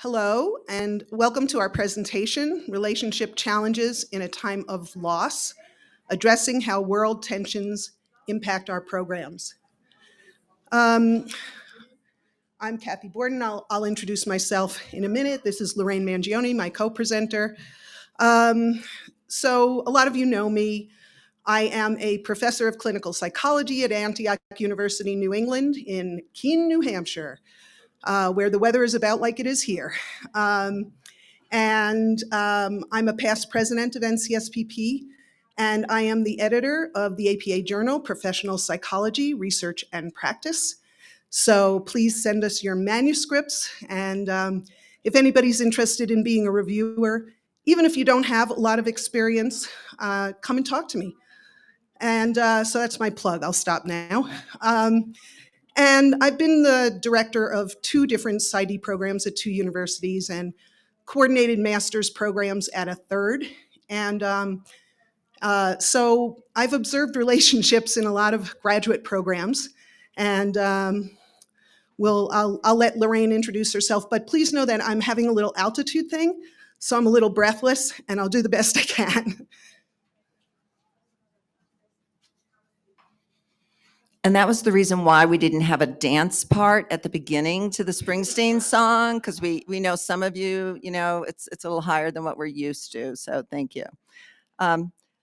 Hello, and welcome to our presentation, Relationship Challenges in a Time of Loss, addressing how world tensions impact our programs. Um, I'm Kathy Borden. I'll introduce myself in a minute. This is Lorraine Mangione, my co-presenter. So a lot of you know me. I am a professor of clinical psychology at Antioch University, New England in Keene, New Hampshire, where the weather is about like it is here. I'm a past president of NCSPP, and I am the editor of the APA Journal, Professional Psychology, Research and Practice. So please send us your manuscripts, and if anybody's interested in being a reviewer, even if you don't have a lot of experience, come and talk to me. And so that's my plug. I'll stop now. And I've been the director of two different PsyD programs at two universities and coordinated master's programs at a third. And so I've observed relationships in a lot of graduate programs. And I'll let Lorraine introduce herself, but please know that I'm having a little altitude thing, so I'm a little breathless, and I'll do the best I can. And that was the reason why we didn't have a dance part at the beginning to the Springsteen song, because we know some of you, it's a little higher than what we're used to. So thank you.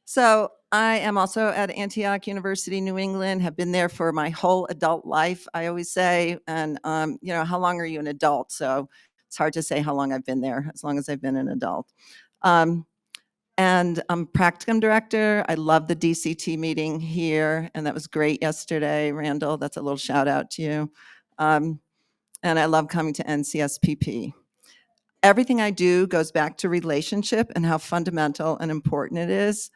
So I am also at Antioch University, New England, have been there for my whole adult life, I always say. And, how long are you an adult? So it's hard to say how long I've been there, as long as I've been an adult. And I'm practicum director. I love the DCT meeting here, and that was great yesterday. Randall, that's a little shout out to you. And I love coming to NCSPP. Everything I do goes back to relationship and how fundamental and important it is.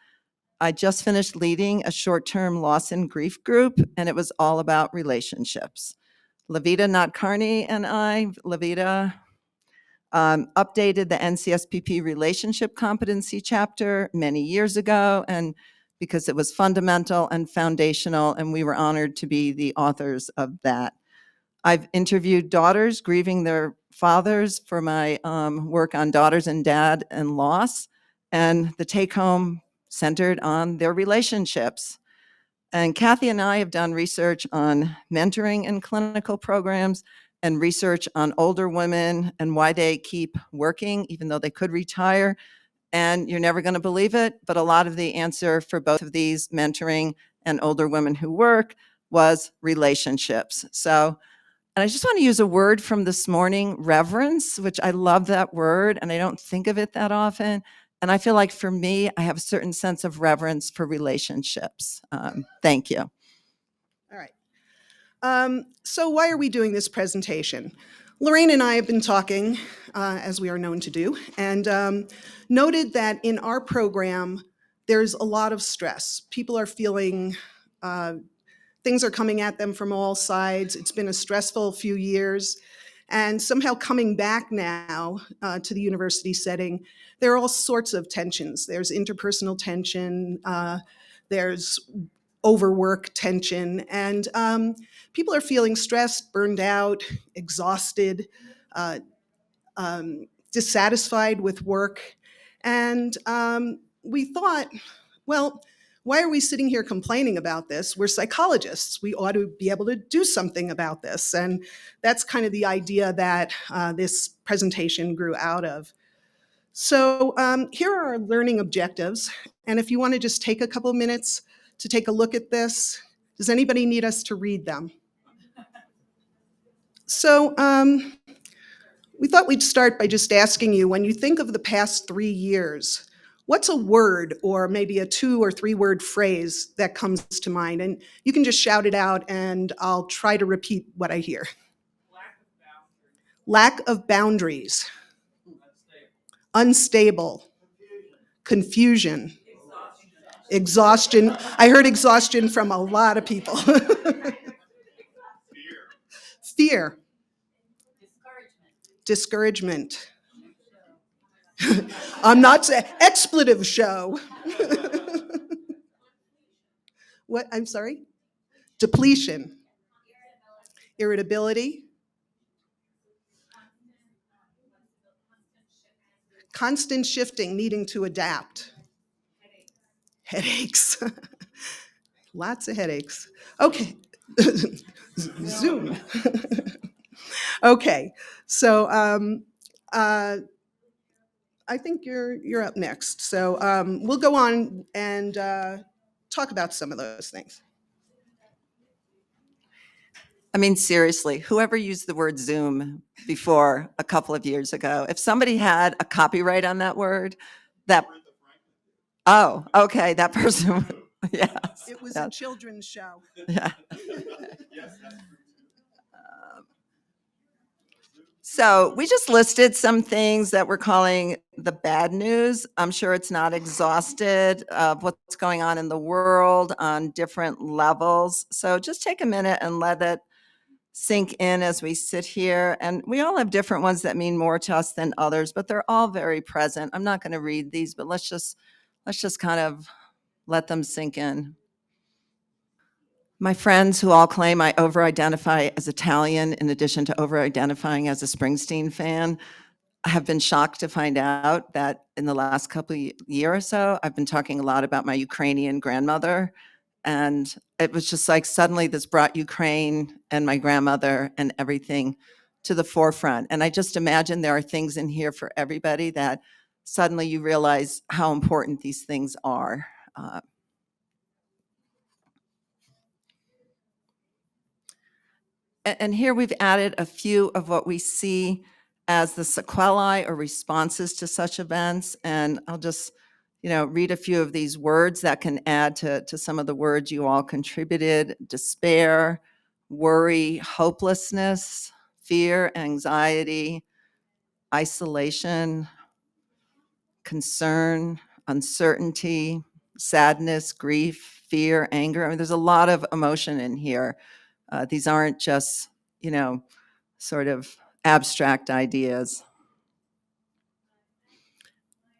I just finished leading a short-term loss and grief group, and it was all about relationships. Levita Nadkarni and Levita updated the NCSPP relationship competency chapter many years ago, and because it was fundamental and foundational, and we were honored to be the authors of that. I've interviewed daughters grieving their fathers for my work on daughters and dad and loss, and the take-home centered on their relationships. And Kathy and I have done research on mentoring in clinical programs and research on older women and why they keep working even though they could retire. And you're never going to believe it, but a lot of the answer for both of these, mentoring and older women who work, was relationships. And I just want to use a word from this morning, reverence, which I love that word, and I don't think of it that often. And I feel like for me, I have a certain sense of reverence for relationships. Thank you. All right. So why are we doing this presentation? Lorraine and I have been talking, as we are known to do, and noted that in our program, there's a lot of stress. People are feeling things are coming at them from all sides. It's been a stressful few years. And somehow coming back now to the university setting, there are all sorts of tensions. There's interpersonal tension, there's overwork tension, and people are feeling stressed, burned out, exhausted, dissatisfied with work. And we thought, well, why are we sitting here complaining about this? We're psychologists. We ought to be able to do something about this. And that's kind of the idea that this presentation grew out of. So here are our learning objectives. And if you want to just take a couple of minutes to take a look at this, does anybody need us to read them? So we thought we'd start by just asking you, when you think of the past 3 years, what's a word or maybe a 2 or 3 word phrase that comes to mind? And you can just shout it out and I'll try to repeat what I hear. Lack of boundaries. Unstable. Confusion. Exhaustion. I heard exhaustion from a lot of people. Fear. Discouragement. I'm not saying expletive show. What? I'm sorry? Depletion. Irritability. Constant shifting, needing to adapt. Headaches. Lots of headaches. Okay. Zoom. Okay. So I think you're up next. So we'll go on and talk about some of those things. I mean, seriously, whoever used the word Zoom before a couple of years ago, if somebody had a copyright on that word, that, oh, okay, that person, yes. It was a yes, children's show. yeah. So we just listed some things that we're calling the bad news. I'm sure it's not exhausted of what's going on in the world on different levels. So just take a minute and let it sink in as we sit here. And we all have different ones that mean more to us than others, but they're all very present. I'm not going to read these, but let's just kind of let them sink in. My friends who all claim I over-identify as Italian in addition to over-identifying as a Springsteen fan have been shocked to find out that in the last couple of year or so, I've been talking a lot about my Ukrainian grandmother. And it was just like suddenly this brought Ukraine and my grandmother and everything to the forefront. And I just imagine there are things in here for everybody that suddenly you realize how important these things are. And here we've added a few of what we see as the sequelae or responses to such events. And I'll just, read a few of these words that can add to some of the words you all contributed: despair, worry, hopelessness, fear, anxiety, isolation, concern, uncertainty, sadness, grief, fear, anger. I mean, there's a lot of emotion in here. These aren't just, sort of abstract ideas.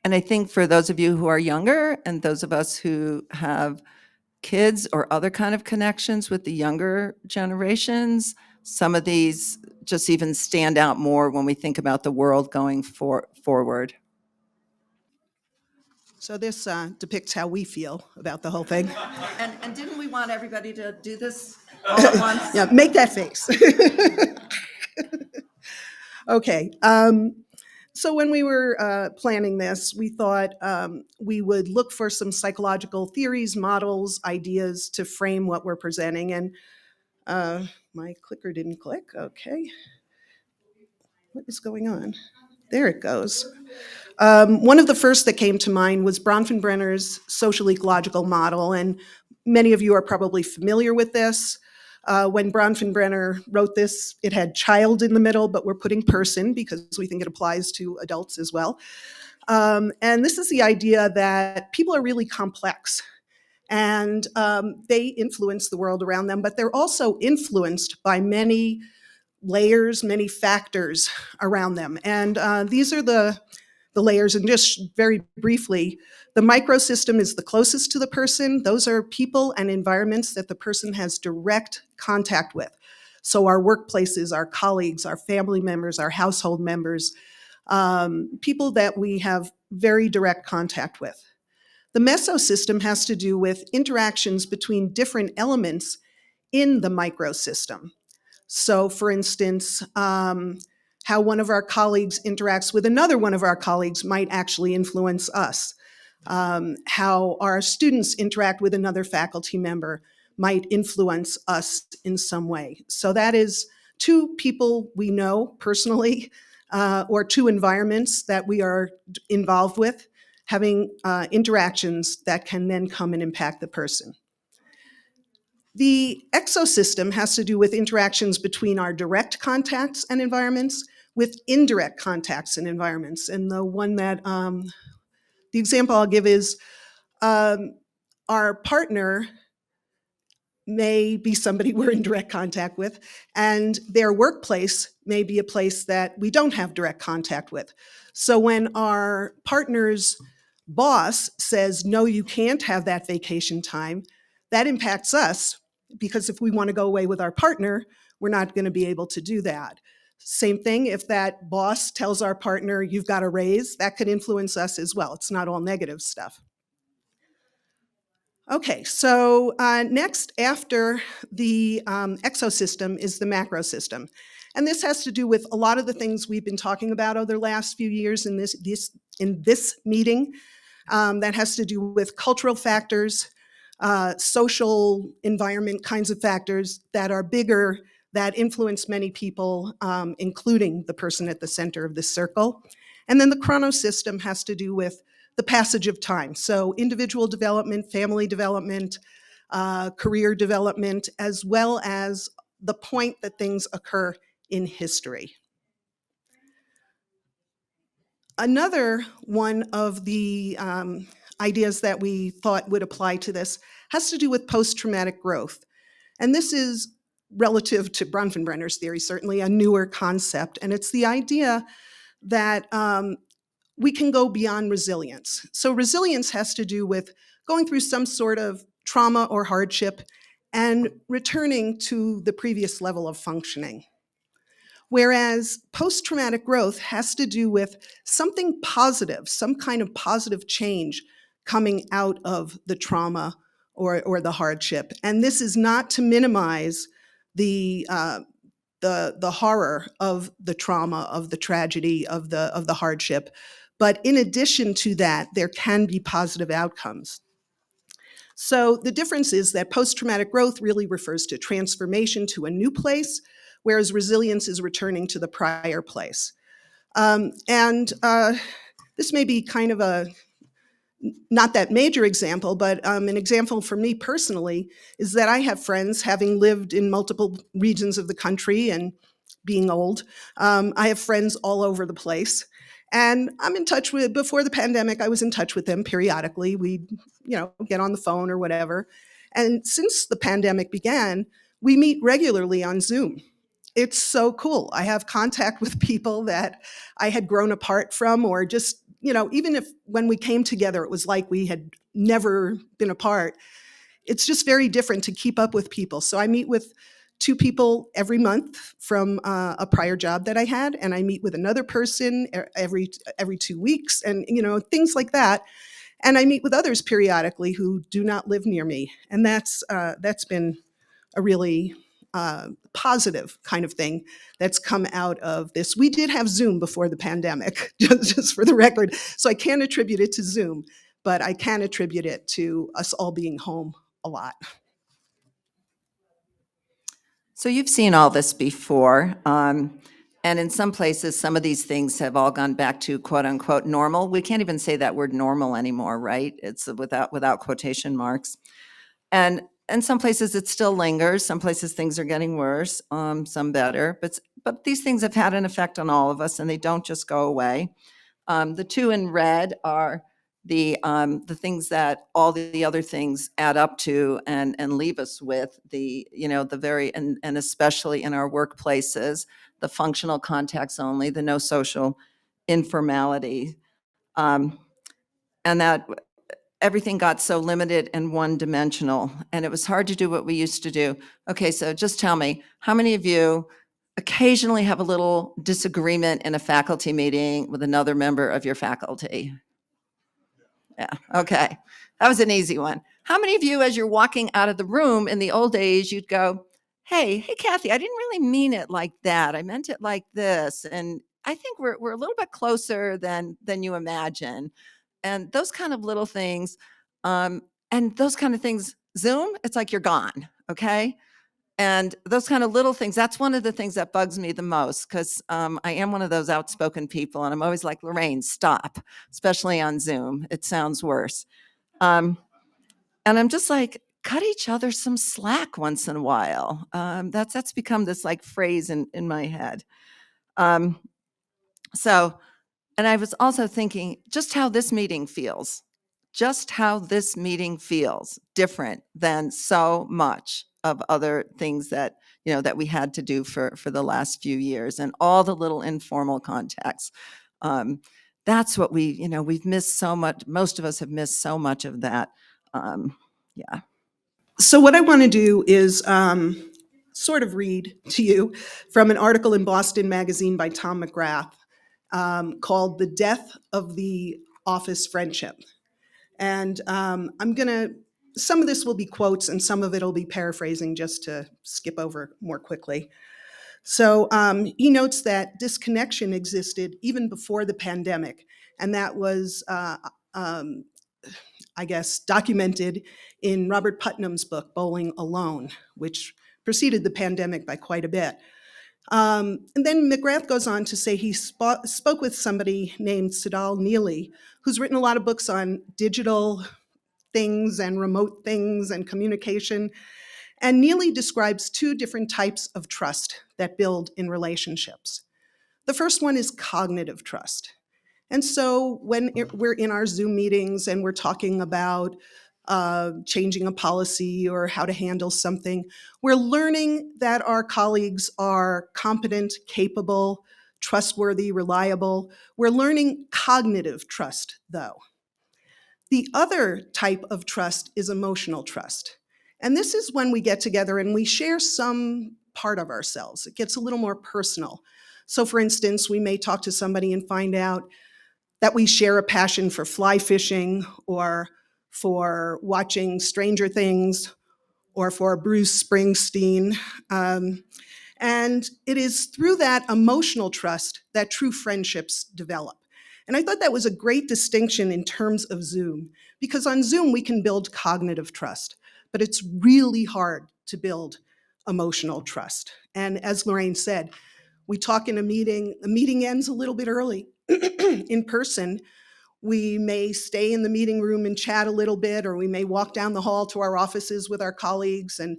And I think for those of you who are younger and those of us who have kids or other kind of connections with the younger generations, some of these just even stand out more when we think about the world going forward. So this depicts how we feel about the whole thing. And didn't we want everybody to do this all at once? Yeah, make that face. Okay. So when we were planning this, we thought we would look for some psychological theories, models, ideas to frame what we're presenting. And my clicker didn't click. Okay. What is going on? There it goes. One of the first that came to mind was Bronfenbrenner's social ecological model, and many of you are probably familiar with this. When Bronfenbrenner wrote this, it had child in the middle, but we're putting person because we think it applies to adults as well. And this is the idea that people are really complex, and they influence the world around them, but they're also influenced by many layers, many factors around them. And these are the layers. And just very briefly, the microsystem is the closest to the person. Those are people and environments that the person has direct contact with. So our workplaces, our colleagues, our family members, our household members, people that we have very direct contact with. The mesosystem has to do with interactions between different elements in the microsystem. So, for instance, how one of our colleagues interacts with another one of our colleagues might actually influence us. How our students interact with another faculty member might influence us in some way. So that is two people we know personally, or two environments that we are involved with, having interactions that can then come and impact the person. The exosystem has to do with interactions between our direct contacts and environments with indirect contacts and environments. And the one that, the example I'll give is our partner may be somebody we're in direct contact with, and their workplace may be a place that we don't have direct contact with. So when our partner's boss says, no, you can't have that vacation time, that impacts us, because if we want to go away with our partner, we're not going to be able to do that. Same thing, if that boss tells our partner, you've got a raise, that could influence us as well. It's not all negative stuff. Okay, so next after the exosystem is the macrosystem. And this has to do with a lot of the things we've been talking about over the last few years in this meeting. That has to do with cultural factors, social environment kinds of factors that are bigger, that influence many people, including the person at the center of this circle. And then the chronosystem has to do with the passage of time. So individual development, family development, career development, as well as the point that things occur in history. Another one of the ideas that we thought would apply to this has to do with post-traumatic growth. And this is relative to Bronfenbrenner's theory, certainly a newer concept. And it's the idea that we can go beyond resilience. So resilience has to do with going through some sort of trauma or hardship and returning to the previous level of functioning. Whereas post-traumatic growth has to do with something positive, some kind of positive change coming out of the trauma or the hardship. And this is not to minimize the horror of the trauma, of the tragedy, of the hardship. But in addition to that, there can be positive outcomes. So the difference is that post-traumatic growth really refers to transformation to a new place, whereas resilience is returning to the prior place. This may be kind of a not that major example, but an example for me personally is that I have friends, having lived in multiple regions of the country and being old, I have friends all over the place. And I'm in touch with, before the pandemic, I was in touch with them periodically. We'd, get on the phone or whatever. And since the pandemic began, we meet regularly on Zoom. It's so cool. I have contact with people that I had grown apart from, or just, even if when we came together, it was like we had never been apart. It's just very different to keep up with people. So I meet with 2 people every month from a prior job that I had, and I meet with another person every 2 weeks, and things like that. And I meet with others periodically who do not live near me, and that's been a really positive kind of thing that's come out of this. We did have Zoom before the pandemic, just for the record, so I can't attribute it to Zoom, but I can attribute it to us all being home a lot. So you've seen all this before, and in some places, some of these things have all gone back to quote unquote normal. We can't even say that word normal anymore, right? It's without quotation marks. And in some places it still lingers. Some places things are getting worse, some better. But these things have had an effect on all of us, and they don't just go away. The 2 in red are the things that all the other things add up to and leave us with, the very, and especially in our workplaces, the functional contacts only, the no social informality, and that everything got so limited and one-dimensional, and it was hard to do what we used to do. Okay, so just tell me, how many of you occasionally have a little disagreement in a faculty meeting with another member of your faculty? Yeah, okay. That was an easy one. How many of you, as you're walking out of the room in the old days, you'd go, hey, Kathy, I didn't really mean it like that. I meant it like this. And I think we're a little bit closer than you imagine. And those kind of little things, and those kind of things, Zoom, it's like you're gone, okay? And those kind of little things, that's one of the things that bugs me the most, because I am one of those outspoken people, and I'm always like, Lorraine, stop, especially on Zoom. It sounds worse. And I'm just like, cut each other some slack once in a while. That's become this like phrase in my head. And I was also thinking just how this meeting feels different than so much of other things that, that we had to do for the last few years, and all the little informal contacts. That's what we've missed so much. Most of us have missed so much of that. Yeah. So what I want to do is sort of read to you from an article in Boston Magazine by Tom McGrath called "The Death of the Office Friendship." And some of this will be quotes and some of it will be paraphrasing just to skip over more quickly. So he notes that disconnection existed even before the pandemic, and that was, I guess, documented in Robert Putnam's book, Bowling Alone, which preceded the pandemic by quite a bit. And then McGrath goes on to say he spoke with somebody named Sidal Neely, who's written a lot of books on digital things and remote things and communication. And Neely describes two different types of trust that build in relationships. The first one is cognitive trust. And so when we're in our Zoom meetings and we're talking about changing a policy or how to handle something, we're learning that our colleagues are competent, capable, trustworthy, reliable. We're learning cognitive trust, though. The other type of trust is emotional trust. And this is when we get together and we share some part of ourselves. It gets a little more personal. So, for instance, we may talk to somebody and find out that we share a passion for fly fishing or for watching Stranger Things or for Bruce Springsteen. And it is through that emotional trust that true friendships develop. And I thought that was a great distinction in terms of Zoom, because on Zoom we can build cognitive trust, but it's really hard to build emotional trust. And as Lorraine said, we talk in a meeting, the meeting ends a little bit early. In person, we may stay in the meeting room and chat a little bit, or we may walk down the hall to our offices with our colleagues and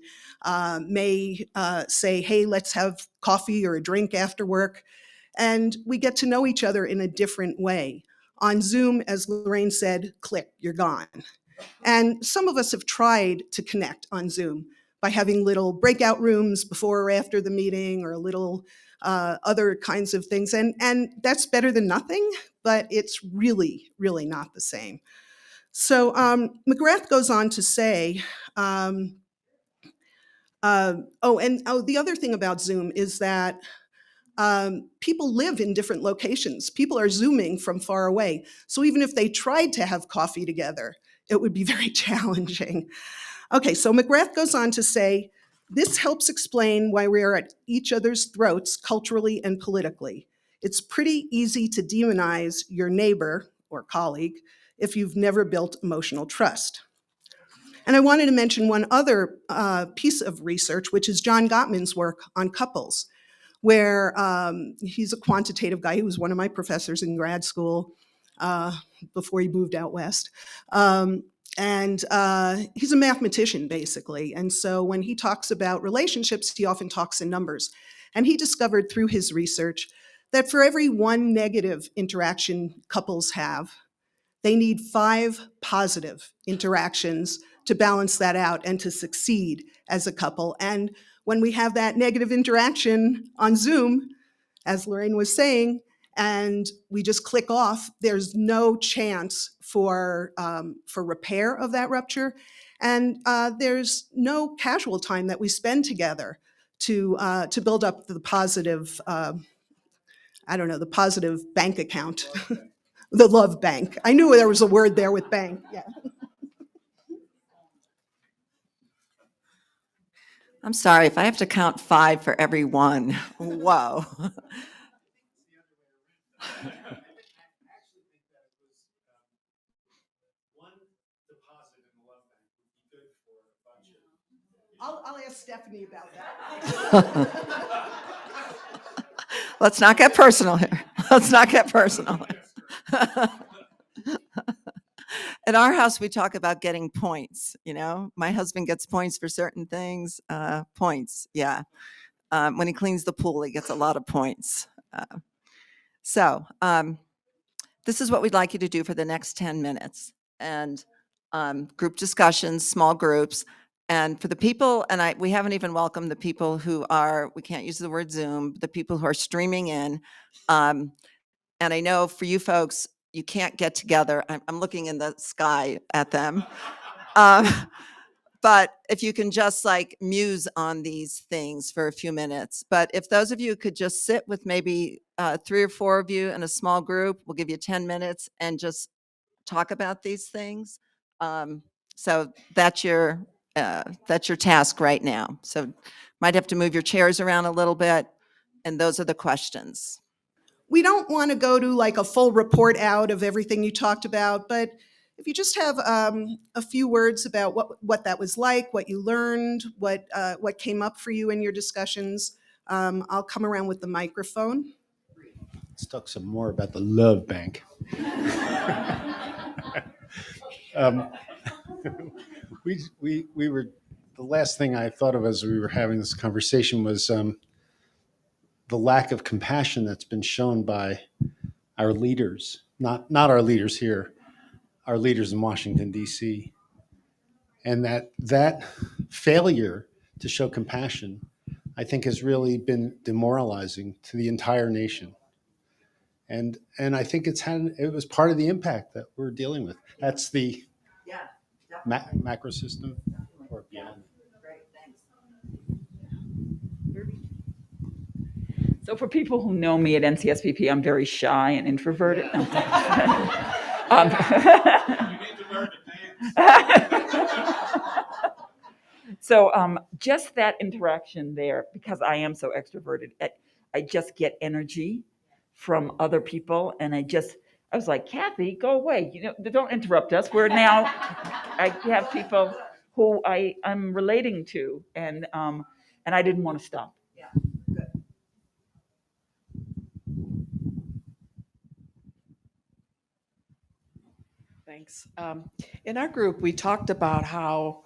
may say, hey, let's have coffee or a drink after work. And we get to know each other in a different way. On Zoom, as Lorraine said, click, you're gone. And some of us have tried to connect on Zoom by having little breakout rooms before or after the meeting, or little other kinds of things. And that's better than nothing, but it's really, really not the same. So McGrath goes on to say, the other thing about Zoom is that people live in different locations. People are Zooming from far away. So even if they tried to have coffee together, it would be very challenging. Okay, so McGrath goes on to say, this helps explain why we are at each other's throats culturally and politically. It's pretty easy to demonize your neighbor or colleague if you've never built emotional trust. And I wanted to mention one other piece of research, which is John Gottman's work on couples, where he's a quantitative guy. He was one of my professors in grad school before he moved out west. And he's a mathematician, basically. And so when he talks about relationships, he often talks in numbers. And he discovered through his research that for every one negative interaction couples have, they need 5 positive interactions to balance that out and to succeed as a couple. And when we have that negative interaction on Zoom, as Lorraine was saying, and we just click off, there's no chance for repair of that rupture. And there's no casual time that we spend together to build up the positive, the positive bank account, the love bank. I knew there was a word there with bank, yeah. I'm sorry, if I have to count 5 for every one, whoa. I'll ask Stephanie about that. Let's not get personal here. Let's not get personal. At our house, we talk about getting points. You know, my husband gets points for certain things. Points, yeah. When he cleans the pool, he gets a lot of points. So this is what we'd like you to do for the next 10 minutes. And group discussions, small groups. And for the people, and we haven't even welcomed the people who are, we can't use the word Zoom, the people who are streaming in. And I know for you folks, you can't get together. I'm looking in the sky at them But if you can just like muse on these things for a few minutes. But if those of you could just sit with maybe 3 or 4 of you in a small group, we'll give you 10 minutes and just talk about these things. So that's your task right now. So might have to move your chairs around a little bit, and those are the questions. We don't want to go to like a full report out of everything you talked about, but if you just have a few words about what that was like, what you learned, what came up for you in your discussions, I'll come around with the microphone. Let's talk some more about the love bank. We were, the last thing I thought of as we were having this conversation was the lack of compassion that's been shown by our leaders, not our leaders here, our leaders in Washington, D.C. And that failure to show compassion, I think, has really been demoralizing to the entire nation. And I think it was part of the impact that we're dealing with. That's the macro system or beyond. Great, thanks. So for people who know me at NCSPP, I'm very shy and introverted. You need to learn to dance. So just that interaction there, because I am so extroverted, I just get energy from other people, and I was like, Kathy, go away. Don't interrupt us. I have people who I'm relating to, and I didn't want to stop. Yeah, good. Thanks. In our group, we talked about how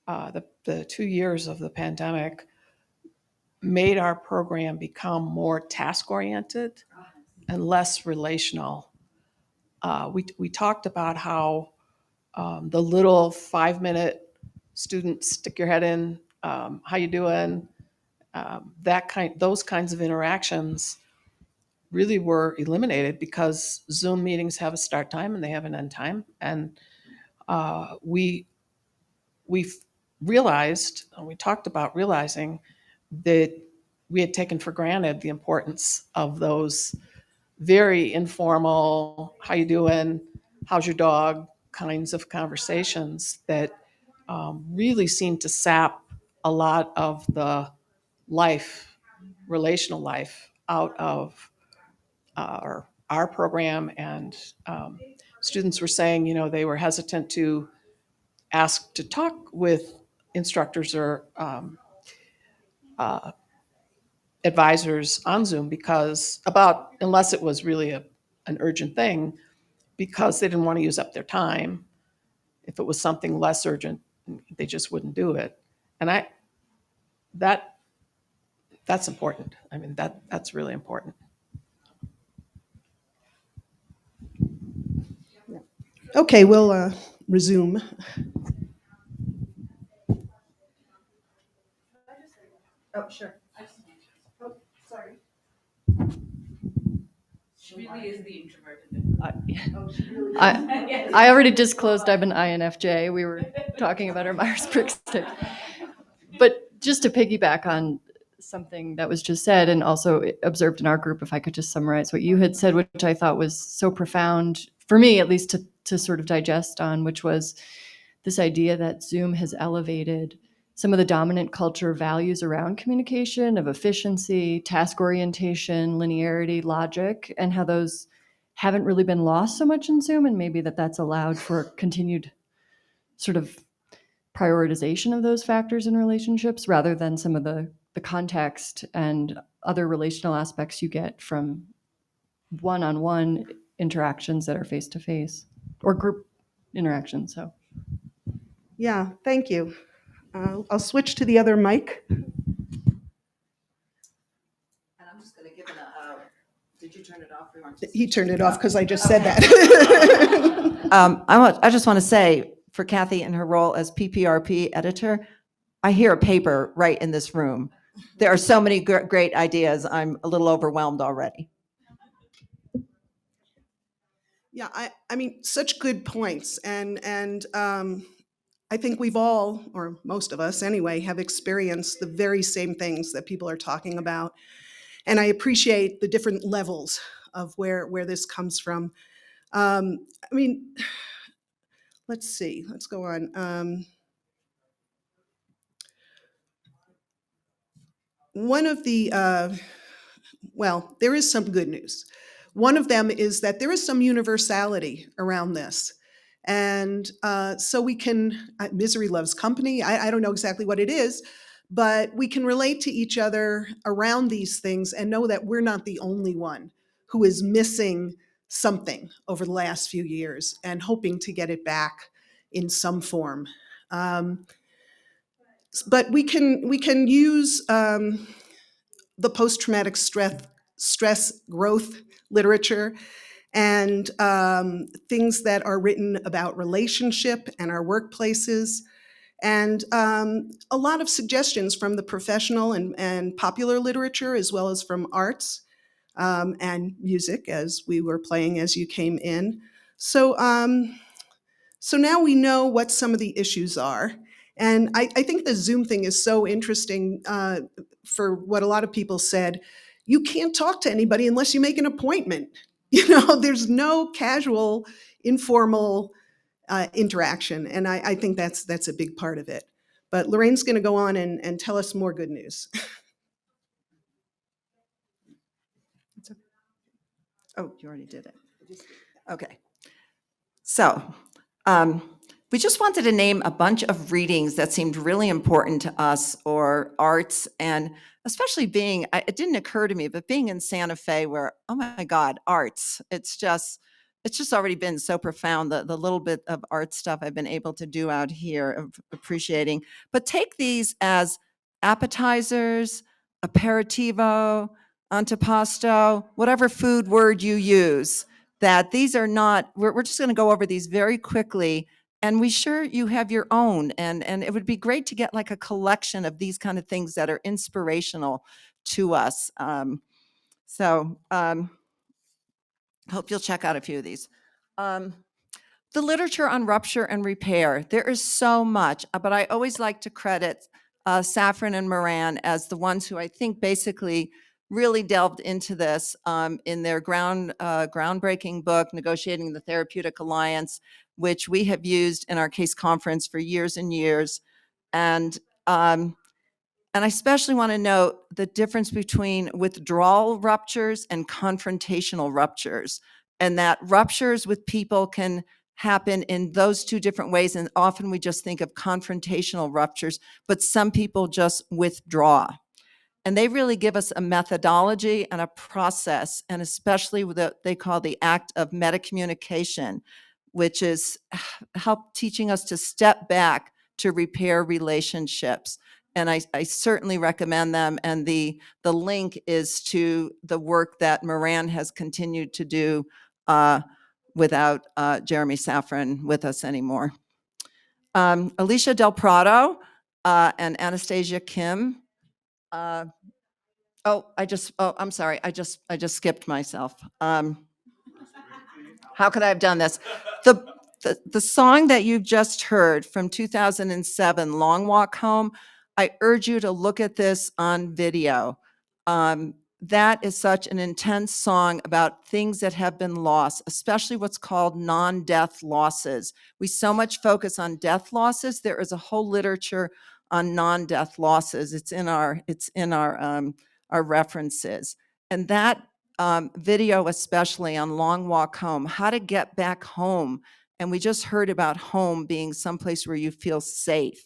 the 2 years of the pandemic made our program become more task-oriented and less relational. We talked about how the little 5-minute student stick your head in, how you doing, those kinds of interactions really were eliminated because Zoom meetings have a start time and they have an end time. And we've realized, and we talked about realizing that we had taken for granted the importance of those very informal, how you doing, how's your dog kinds of conversations that really seemed to sap a lot of the relational life out of our program. And students were saying, they were hesitant to ask to talk with instructors or advisors on Zoom unless it was really an urgent thing, because they didn't want to use up their time. If it was something less urgent, they just wouldn't do it. And that's important. I mean, that's really important. Okay, we'll resume. Oh, sure. Oh, sorry. She really is the introverted. I already disclosed I'm an INFJ. We were talking about our Myers-Briggs test. But just to piggyback on something that was just said and also observed in our group, if I could just summarize what you had said, which I thought was so profound, for me at least, to sort of digest on, which was this idea that Zoom has elevated some of the dominant culture values around communication of efficiency, task orientation, linearity, logic, and how those haven't really been lost so much in Zoom, and maybe that's allowed for continued sort of prioritization of those factors in relationships rather than some of the context and other relational aspects you get from one-on-one interactions that are face-to-face or group interactions. So Yeah, thank you. I'll switch to the other mic. And I'm just going to give it did you turn it off? He turned it off because I just said that. I just want to say, for Kathy in her role as PPRP editor, I hear a paper right in this room. There are so many great ideas. I'm a little overwhelmed already. Yeah, I mean, such good points. And I think we've all, or most of us anyway, have experienced the very same things that people are talking about. And I appreciate the different levels of where this comes from. I mean, let's see, let's go on. One of the, well, there is some good news. One of them is that there is some universality around this. And so we can, misery loves company. I don't know exactly what it is, but we can relate to each other around these things and know that we're not the only one who is missing something over the last few years and hoping to get it back in some form. But we can use the post-traumatic stress growth literature and things that are written about relationship and our workplaces, and a lot of suggestions from the professional and popular literature, as well as from arts and music, as we were playing as you came in. So, so now we know what some of the issues are. And I think the Zoom thing is so interesting for what a lot of people said. You can't talk to anybody unless you make an appointment. You know, there's no casual, informal interaction. And I think that's a big part of it. But Lorraine's going to go on and tell us more good news. Oh, you already did it. Okay. So we just wanted to name a bunch of readings that seemed really important to us, or arts, and especially being, it didn't occur to me, but being in Santa Fe where, oh my God, arts, it's just already been so profound, the little bit of art stuff I've been able to do out here, of appreciating. But take these as appetizers, aperitivo, antipasto, whatever food word you use, that these are not, we're just going to go over these very quickly, and we sure you have your own, and it would be great to get like a collection of these kind of things that are inspirational to us. Hope you'll check out a few of these. The literature on rupture and repair, there is so much, but I always like to credit Safran and Moran as the ones who I think basically really delved into this in their groundbreaking book, Negotiating the Therapeutic Alliance, which we have used in our case conference for years and years. And I especially want to note the difference between withdrawal ruptures and confrontational ruptures, and that ruptures with people can happen in those two different ways. And often we just think of confrontational ruptures, but some people just withdraw. And they really give us a methodology and a process, and especially with what they call the act of metacommunication, which is help teaching us to step back to repair relationships. And I certainly recommend them. And the link is to the work that Moran has continued to do without Jeremy Safran with us anymore. Alicia Del Prado and Anastasia Kim. I'm sorry. I just skipped myself. How could I have done this? The song that you just heard from 2007, Long Walk Home, I urge you to look at this on video. That is such an intense song about things that have been lost, especially what's called non-death losses. We so much focus on death losses. There is a whole literature on non-death losses. It's in our references. And that video, especially on Long Walk Home, how to get back home. And we just heard about home being someplace where you feel safe.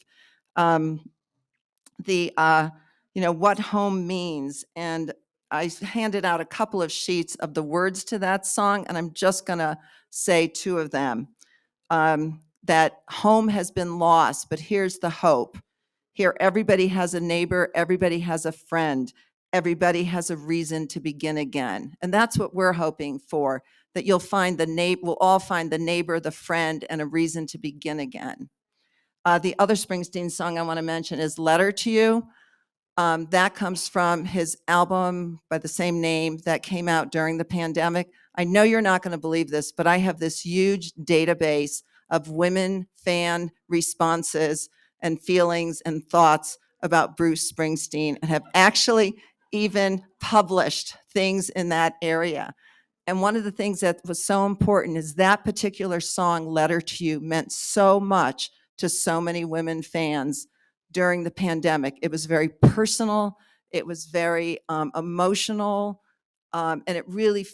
What home means. And I handed out a couple of sheets of the words to that song, and I'm just gonna say two of them. That home has been lost, but here's the hope. Here, everybody has a neighbor, everybody has a friend, everybody has a reason to begin again. And that's what we're hoping for, that you'll find we'll all find the neighbor, the friend, and a reason to begin again. The other Springsteen song I want to mention is Letter to You. That comes from his album by the same name that came out during the pandemic. I know you're not going to believe this, but I have this huge database of women fan responses and feelings and thoughts about Bruce Springsteen, and have actually even published things in that area. And one of the things that was so important is that particular song, Letter to You, meant so much to so many women fans during the pandemic. It was very personal, it was very emotional, and it really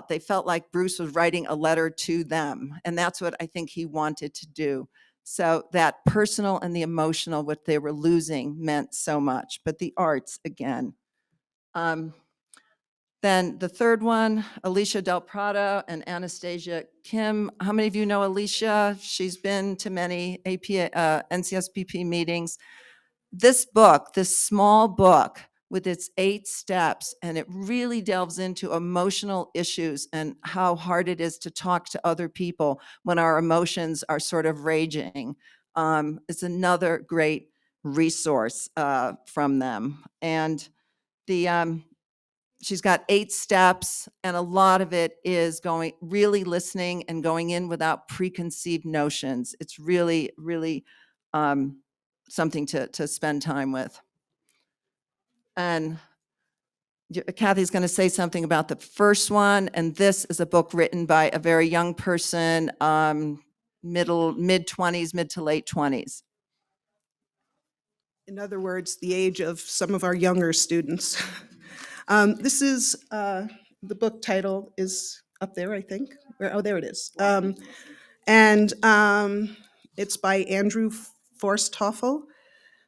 they felt like Bruce was writing a letter to them. And that's what I think he wanted to do. So that personal and the emotional, what they were losing, meant so much. But the arts, again. Then the third one, Alicia Del Prado and Anastasia Kim. How many of you know Alicia? She's been to many NCSPP meetings. This book, this small book with its 8 steps, and it really delves into emotional issues and how hard it is to talk to other people when our emotions are sort of raging. It's another great resource from them. And the she's got 8 steps, and a lot of it is really listening and going in without preconceived notions. It's really, really something to spend time with. And Kathy's going to say something about the first one, and this is a book written by a very young person, mid-20s, mid to late 20s. In other words, the age of some of our younger students. This is, the book title is up there, I think. Oh, there it is. And it's by Andrew Forsthoffel.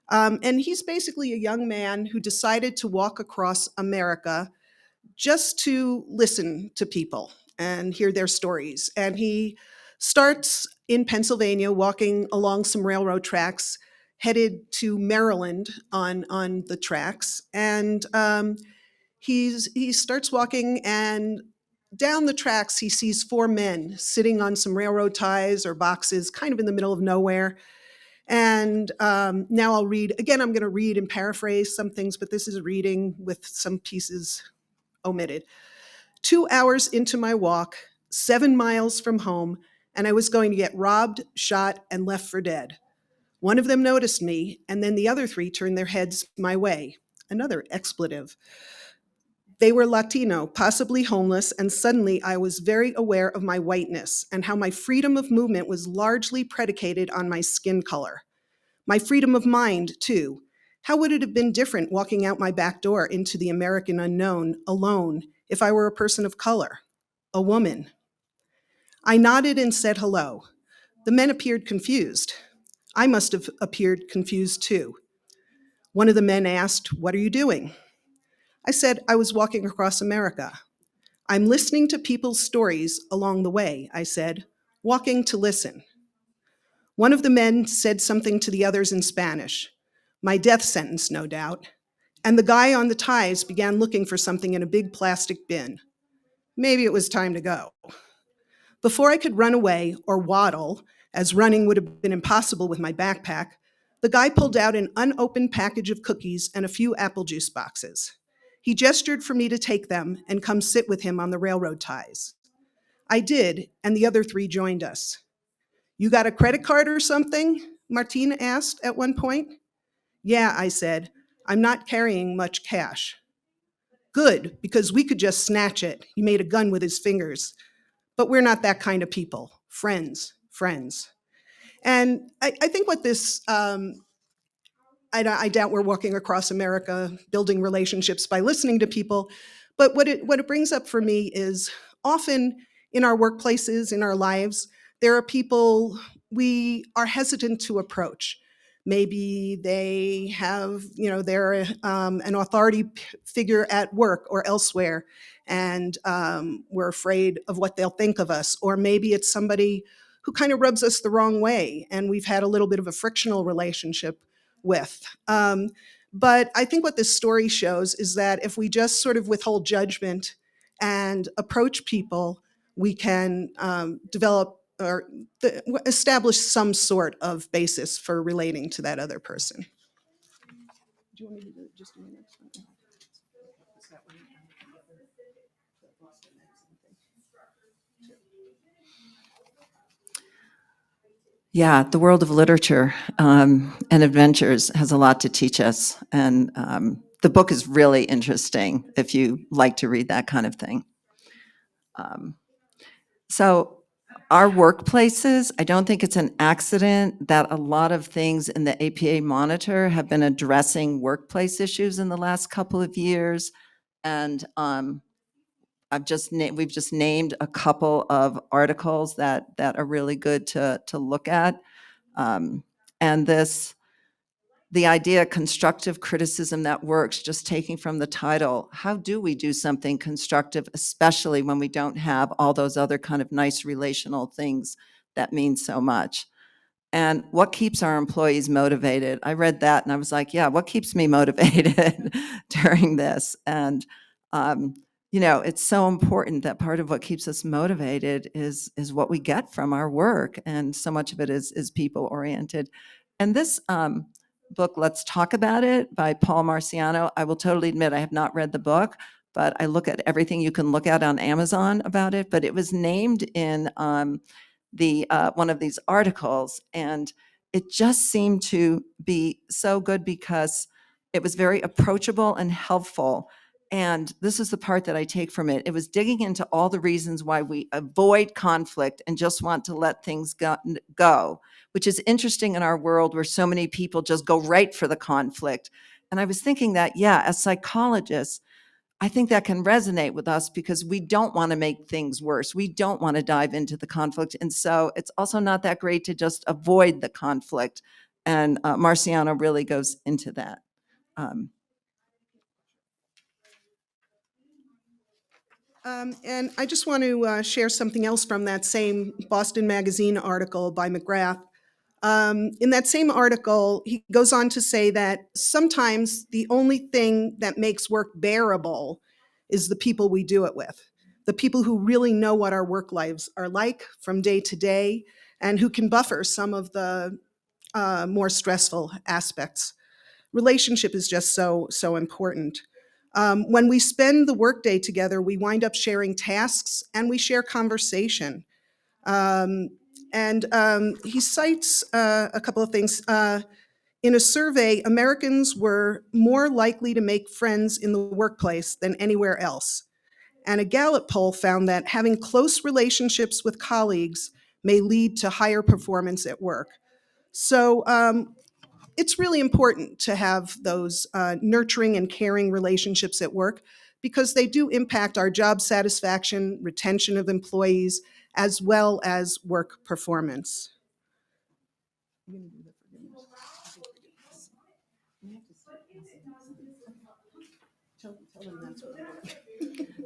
And he's basically a young man who decided to walk across America just to listen to people and hear their stories. And he starts in Pennsylvania, walking along some railroad tracks, headed to Maryland on the tracks. And he starts walking, and down the tracks, he sees 4 men sitting on some railroad ties or boxes, kind of in the middle of nowhere. And now I'll read, again, I'm going to read and paraphrase some things, but this is reading with some pieces omitted. 2 hours into my walk, 7 miles from home, and I was going to get robbed, shot, and left for dead. One of them noticed me, and then the other 3 turned their heads my way. Another expletive. They were Latino, possibly homeless, and suddenly I was very aware of my whiteness and how my freedom of movement was largely predicated on my skin color. My freedom of mind, too. How would it have been different walking out my back door into the American unknown alone if I were a person of color, a woman? I nodded and said hello. The men appeared confused. I must have appeared confused, too. One of the men asked, "What are you doing?" I said, "I was walking across America." "I'm listening to people's stories along the way," I said, "walking to listen." One of the men said something to the others in Spanish. My death sentence, no doubt. And the guy on the ties began looking for something in a big plastic bin. Maybe it was time to go. Before I could run away or waddle, as running would have been impossible with my backpack, the guy pulled out an unopened package of cookies and a few apple juice boxes. He gestured for me to take them and come sit with him on the railroad ties. I did, and the other 3 joined us. "You got a credit card or something?" Martina asked at one point. "Yeah," I said, "I'm not carrying much cash." "Good, because we could just snatch it." He made a gun with his fingers. "But we're not that kind of people. Friends, friends." And I think what this, I doubt we're walking across America building relationships by listening to people, but what it brings up for me is often in our workplaces, in our lives, there are people we are hesitant to approach. Maybe they have, they're an authority figure at work or elsewhere, and we're afraid of what they'll think of us. Or maybe it's somebody who kind of rubs us the wrong way, and we've had a little bit of a frictional relationship with. But I think what this story shows is that if we just sort of withhold judgment and approach people, we can develop or establish some sort of basis for relating to that other person. Do you want me to just do the next one? Yeah, the world of literature and adventures has a lot to teach us. And the book is really interesting if you like to read that kind of thing. So our workplaces, I don't think it's an accident that a lot of things in the APA Monitor have been addressing workplace issues in the last couple of years. And we've just named a couple of articles that are really good to look at. And the idea constructive criticism that works, just taking from the title, how do we do something constructive, especially when we don't have all those other kind of nice relational things that mean so much? And what keeps our employees motivated? I read that and I was like, yeah, what keeps me motivated during this? And it's so important that part of what keeps us motivated is what we get from our work, and so much of it is people oriented. And this book, Let's Talk About It by Paul Marciano, I will totally admit I have not read the book, but I look at everything you can look at on Amazon about it. But it was named in the one of these articles, and it just seemed to be so good because it was very approachable and helpful. And this is the part that I take from it. It was digging into all the reasons why we avoid conflict and just want to let things go, which is interesting in our world where so many people just go right for the conflict. And I was thinking that, yeah, as psychologists, I think that can resonate with us because we don't want to make things worse. We don't want to dive into the conflict. And so it's also not that great to just avoid the conflict. And Marciano really goes into that. And I just want to share something else from that same Boston Magazine article by McGrath. In that same article, he goes on to say that sometimes the only thing that makes work bearable is the people we do it with, the people who really know what our work lives are like from day to day and who can buffer some of the more stressful aspects. Relationship is just so important. When we spend the workday together, we wind up sharing tasks and we share conversation. And he cites a couple of things. In a survey, Americans were more likely to make friends in the workplace than anywhere else. And a Gallup poll found that having close relationships with colleagues may lead to higher performance at work. So it's really important to have those nurturing and caring relationships at work because they do impact our job satisfaction, retention of employees, as well as work performance.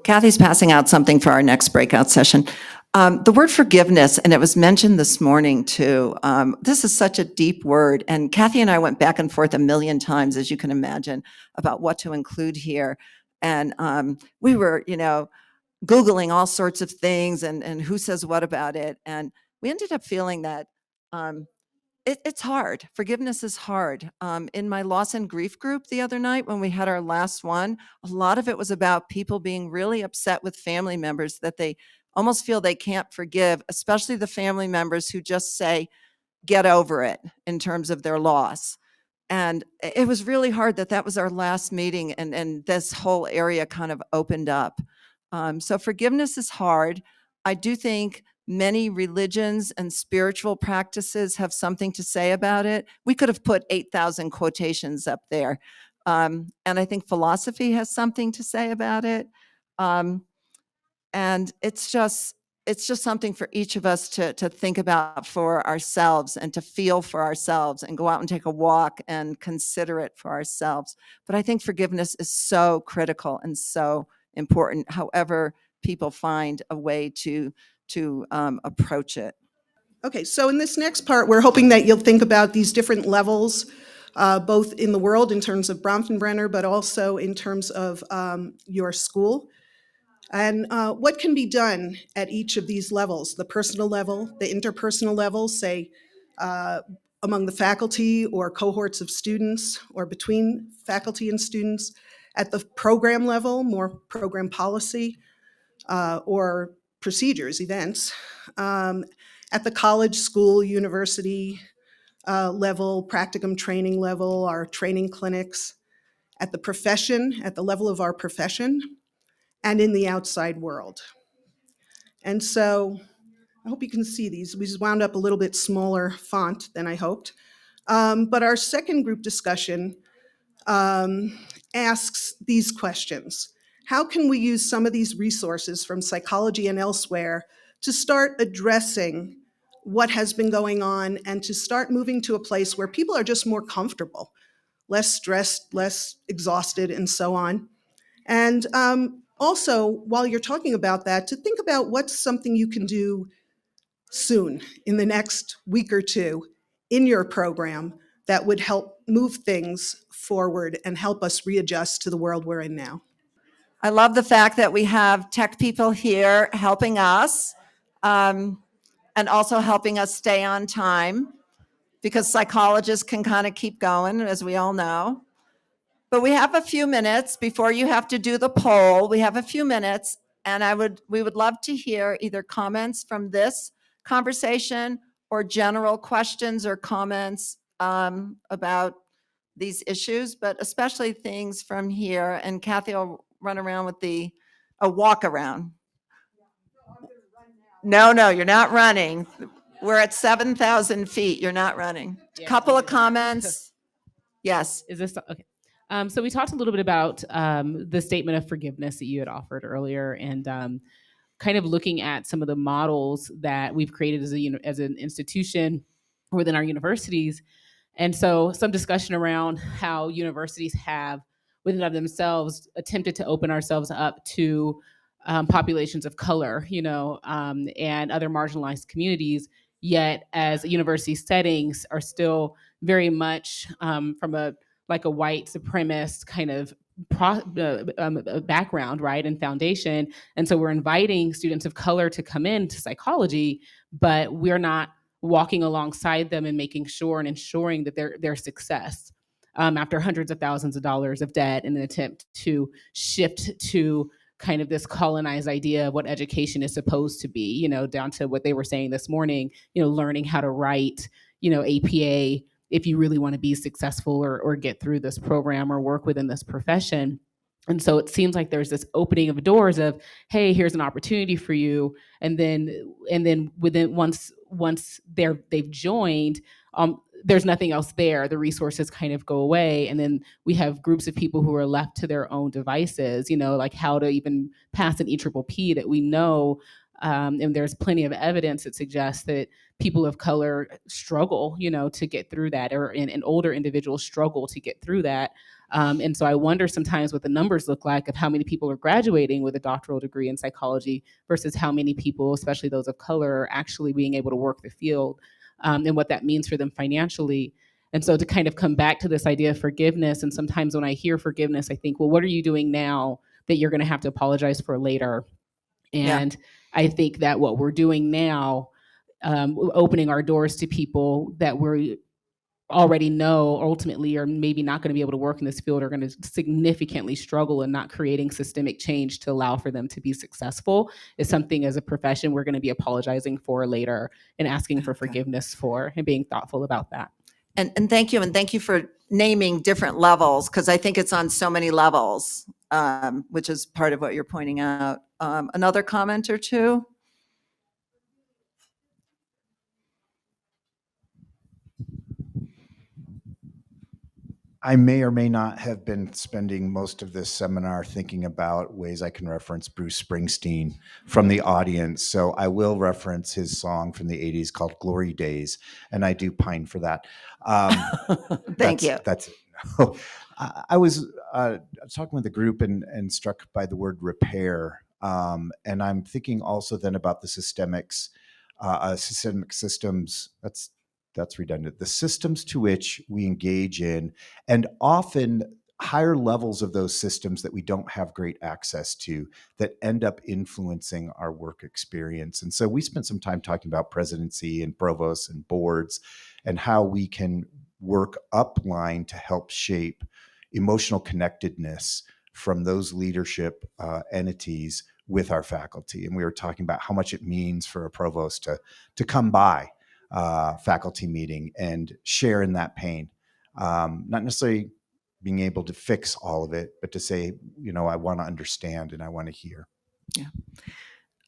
Kathy's passing out something for our next breakout session. The word forgiveness, and it was mentioned this morning too. This is such a deep word, and Kathy and I went back and forth a million times, as you can imagine, about what to include here. And we were, Googling all sorts of things and who says what about it. And we ended up feeling that it's hard. Forgiveness is hard. In my loss and grief group the other night, when we had our last one, a lot of it was about people being really upset with family members that they almost feel they can't forgive, especially the family members who just say, get over it in terms of their loss. And it was really hard that was our last meeting and this whole area kind of opened up. So forgiveness is hard. I do think many religions and spiritual practices have something to say about it. We could have put 8,000 quotations up there. And I think philosophy has something to say about it. And it's just something for each of us to think about for ourselves and to feel for ourselves and go out and take a walk and consider it for ourselves. But I think forgiveness is so critical and so important, however people find a way to approach it. Okay, so in this next part, we're hoping that you'll think about these different levels, both in the world in terms of Bronfenbrenner, but also in terms of your school. And what can be done at each of these levels, the personal level, the interpersonal level, say among the faculty or cohorts of students or between faculty and students, at the program level, more program policy, or procedures, events, at the college, school, university level, practicum training level, our training clinics, at the profession, at the level of our profession, and in the outside world. And so I hope you can see these. We just wound up a little bit smaller font than I hoped. But our second group discussion asks these questions. How can we use some of these resources from psychology and elsewhere to start addressing what has been going on and to start moving to a place where people are just more comfortable, less stressed, less exhausted, and so on? And also, while you're talking about that, to think about what's something you can do soon, in the next week or two, in your program that would help move things forward and help us readjust to the world we're in now. I love the fact that we have tech people here helping us and also helping us stay on time, because psychologists can kind of keep going, as we all know. But we have a few minutes before you have to do the poll. We have a few minutes, and we would love to hear either comments from this conversation or general questions or comments about these issues, but especially things from here. And Kathy will run around with a walk around. No, you're not running. We're at 7,000 feet. You're not running. Yeah, Couple I'll of do that. comments. Yes. Is this okay? So we talked a little bit about the statement of forgiveness that you had offered earlier, and kind of looking at some of the models that we've created as an institution within our universities. And so some discussion around how universities have, within of themselves, attempted to open ourselves up to populations of color, and other marginalized communities, yet as university settings are still very much from a white supremacist kind of background, right, and foundation. And so we're inviting students of color to come into psychology, but we're not walking alongside them and making sure and ensuring that their success after hundreds of thousands of dollars of debt in an attempt to shift to kind of this colonized idea of what education is supposed to be, down to what they were saying this morning, learning how to write, APA, if you really want to be successful or get through this program or work within this profession. And so it seems like there's this opening of doors of, hey, here's an opportunity for you. And then within once they've joined, there's nothing else there. The resources kind of go away. And then we have groups of people who are left to their own devices, like how to even pass an EPPP that we know, and there's plenty of evidence that suggests that people of color struggle, to get through that, and older individuals struggle to get through that. And so I wonder sometimes what the numbers look like of how many people are graduating with a doctoral degree in psychology versus how many people, especially those of color, are actually being able to work the field, and what that means for them financially. And so to kind of come back to this idea of forgiveness, and sometimes when I hear forgiveness, I think, well, what are you doing now that you're going to have to apologize for later? And I think that what we're doing now, opening our doors to people that we already know ultimately are maybe not going to be able to work in this field, are going to significantly struggle in not creating systemic change to allow for them to be successful, is something as a profession we're going to be apologizing for later and asking for forgiveness for, and being thoughtful about that. And thank you. And thank you for naming different levels, because I think it's on so many levels, which is part of what you're pointing out. Another comment or two? I may or may not have been spending most of this seminar thinking about ways I can reference Bruce Springsteen from the audience. So I will reference his song from the 80s called Glory Days, and I do pine for that. Thank you. That's it. I was talking with a group and struck by the word repair. And I'm thinking also then about the systemic systems. That's redundant. The systems to which we engage in, and often higher levels of those systems that we don't have great access to, that end up influencing our work experience. And so we spent some time talking about presidency and provosts and boards, and how we can work upline to help shape emotional connectedness from those leadership entities with our faculty. And we were talking about how much it means for a provost to come by faculty meeting and share in that pain. Not necessarily being able to fix all of it, but to say, I want to understand and I want to hear.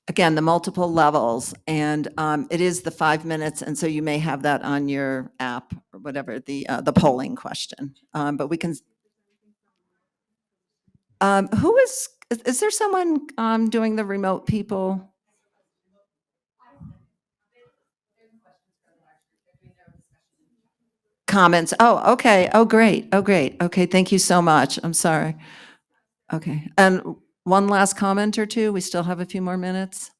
Again, the multiple levels, and it is the 5 minutes, and so you may have that on your app or whatever, the polling question. But we can. Who is there someone doing the remote people? Comments. Oh, okay. Oh, great. Oh, great. Okay. Thank you so much. I'm sorry. Okay. And one last comment or two. We still have a few more minutes.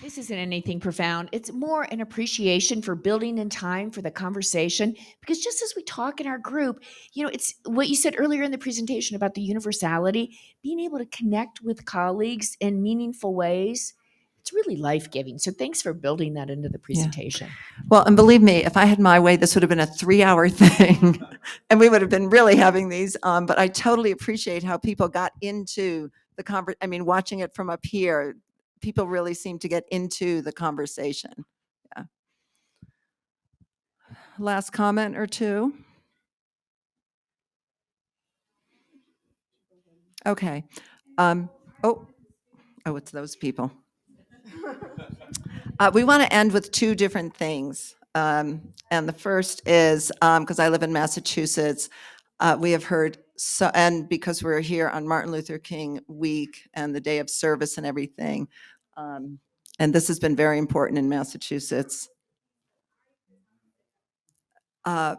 This isn't anything profound. It's more an appreciation for building in time for the conversation. Because just as we talk in our group, it's what you said earlier in the presentation about the universality, being able to connect with colleagues in meaningful ways. It's really life-giving. So thanks for building that into the presentation. Well, and believe me, if I had my way, this would have been a 3-hour thing and we would have been really having these. But I totally appreciate how people got into the conversation. I mean, watching it from up here, people really seem to get into the conversation. Yeah. Last comment or two. Okay. It's those people. We want to end with two different things. And the first is, because I live in Massachusetts, we have heard, and because we're here on Martin Luther King week and the day of service and everything, and this has been very important in Massachusetts.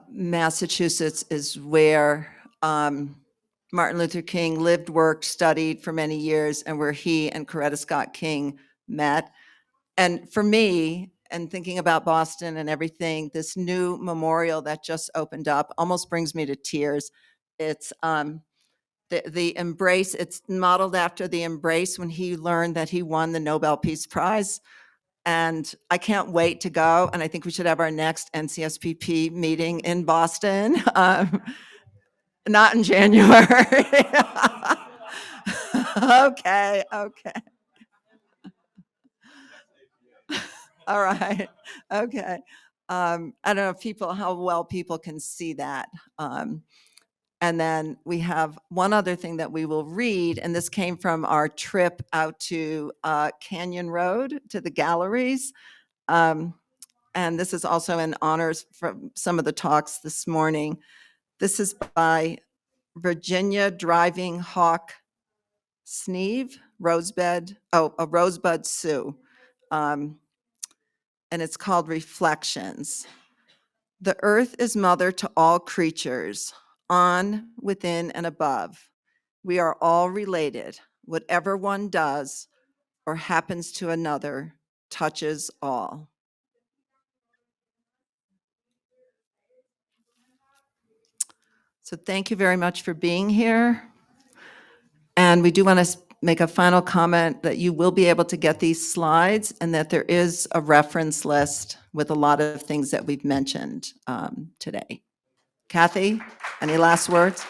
Massachusetts is where Martin Luther King lived, worked, studied for many years, and where he and Coretta Scott King met. And for me, and thinking about Boston and everything, this new memorial that just opened up almost brings me to tears. It's the embrace. It's modeled after the embrace when he learned that he won the Nobel Peace Prize. And I can't wait to go. And I think we should have our next NCSPP meeting in Boston, not in January. Okay. All right. Okay. I don't know how well people can see that. And then we have one other thing that we will read, and this came from our trip out to Canyon Road to the galleries. And this is also in honors from some of the talks this morning. This is by Virginia Driving Hawk Sneeve, a Rosebud Sioux. And it's called Reflections. The earth is mother to all creatures, on, within, and above. We are all related. Whatever one does or happens to another touches all. So thank you very much for being here. And we do want to make a final comment that you will be able to get these slides and that there is a reference list with a lot of things that we've mentioned today. Kathy, any last words?